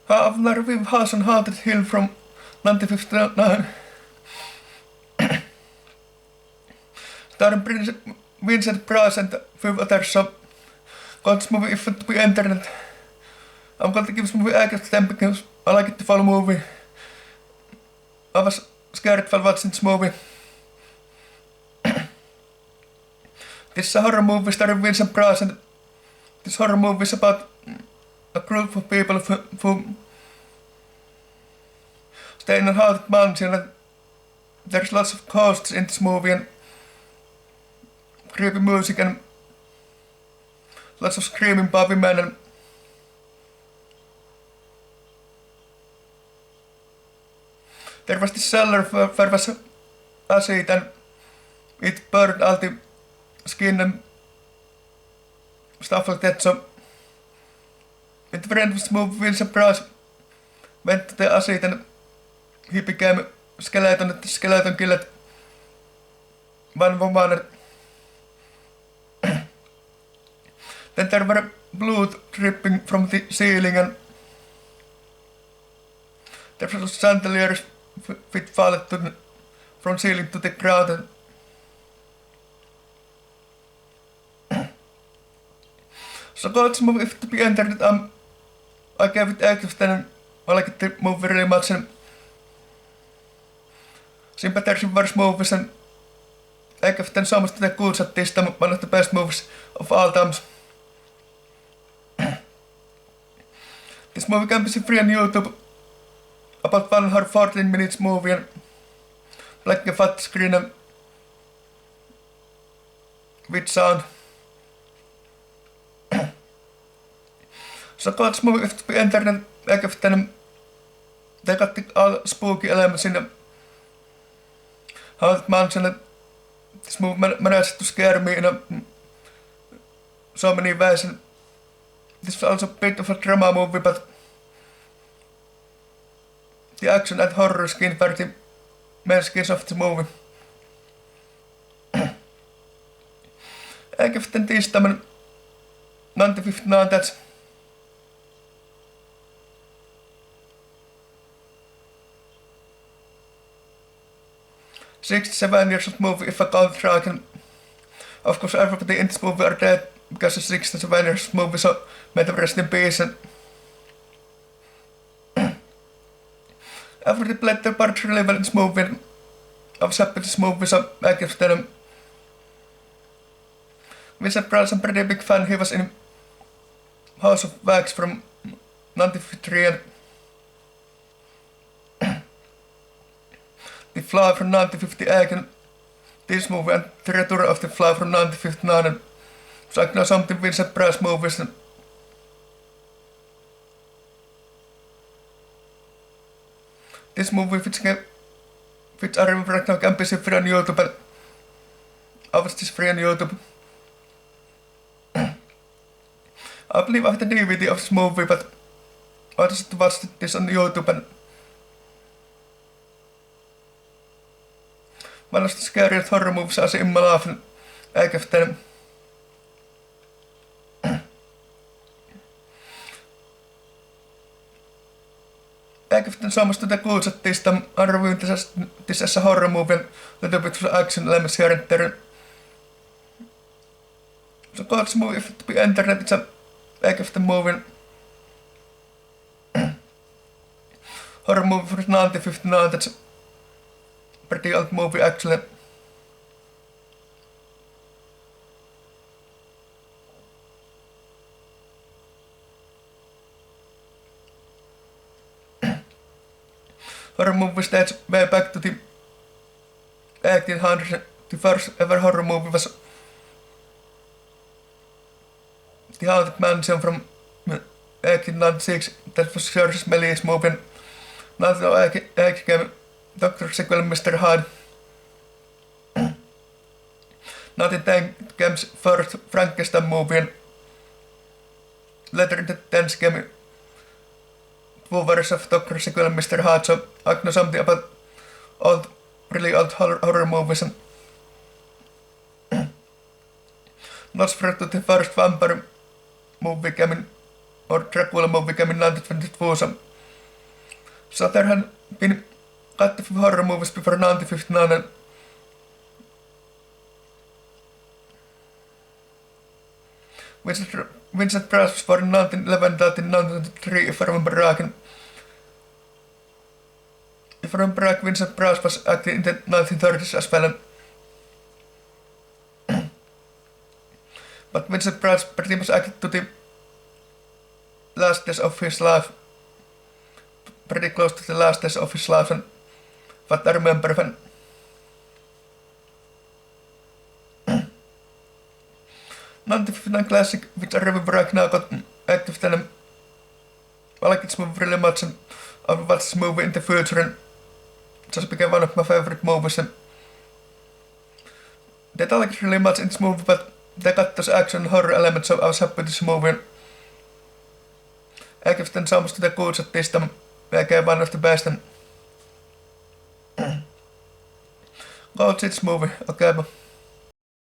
I've never been house on Haunted Hill from 1959. Starring Vincent Price and few others, so got this movie if it to be internet. I'm going to give this movie accurate time because I like it to follow movie. I was scared while watching this movie. This is a horror movie starring Vincent Price, and this horror movie is about a group of people who stay in a haunted mansion, and there's lots of ghosts in this movie and creepy music and lots of screaming puppy men, and there was this cellar where was acid and it burned all the skin and stuff like that, so in the end of this movie Vincent Price went to the acid and he became a skeleton, and the skeleton killed one woman. Then there were blood dripping from the ceiling, and there was chandeliers which fell from ceiling to the ground. So God's movie, if to be entered, I gave it 8 out of 10, and I like the movie really much, and sympathetic worst movies, and 8 out of 10 so much to the good at this time, one of the best movies of all times. This movie can be seen free on YouTube, about 1 hour 14 minutes movie, and black and fat screen and with sound. So God's movie, if to be entered, 8 out of 10, they got the all spooky elements in the haunted mansion, and this movie managed to scare me in so many ways, and this was also a bit of a drama movie, but the action and horror skin were the main skins of the movie. Eikä sitten tiistainen 1959, that's "67 years old movie if I count right, and of course everybody in this movie are dead because it's 67 years old movie, so may the rest in peace. And everybody played their part really well in this movie, and I was happy with this movie, so I give them. Vincent Price, I'm pretty big fan. He was in House of Wax from 1953, and The Fly from 1958, and this movie, and The Return of the Fly from 1959. And so I know something Vincent Price movies. And this movie, which I remember right now, can be seen free on YouTube, and I was this free on YouTube. I believe I have the DVD of this movie, but I just watched this on YouTube, and one of the scariest horror movies I've seen in my life, and I give them. I give them so much to the goods at this time. I'm reviewing this as a horror movie, and a little bit of action elements here and there. So God's movie, if it be internet, it's a I give the movie horror movie from 1959. That's a pretty old movie actually. Horror movie dates way back to the 1800s. The first ever horror movie was The Haunted Mansion from 1896. That was George Melies movie. Now I came Dr. Jekyll and Mr. Hyde. Now then came first Frankenstein movie, and later in the 10s came two versions of Dr. Jekyll and Mr. Hyde, so I know something about really old horror movies. And Nosferatu, the first vampire movie came in, or Dracula movie came in 1922, so So there had been quite a few horror movies before 1959 and Vincent Price was born in 1911, died in 1903, if I remember right. If I remember right, Vincent Price was active in the 1930s as well. But Vincent Price pretty much acted to the last days of his life, pretty close to the last days of his life, and what I remember when 1959 classic, which I remember right now, got active then. I like this movie really much and I'll watch this movie in the future and it just became one of my favorite movies. And they don't like it really much in this movie, but they got those action horror elements, so I was happy with this movie. And I give them so much to the goods at this time, again one of the best. And go see this movie, okay.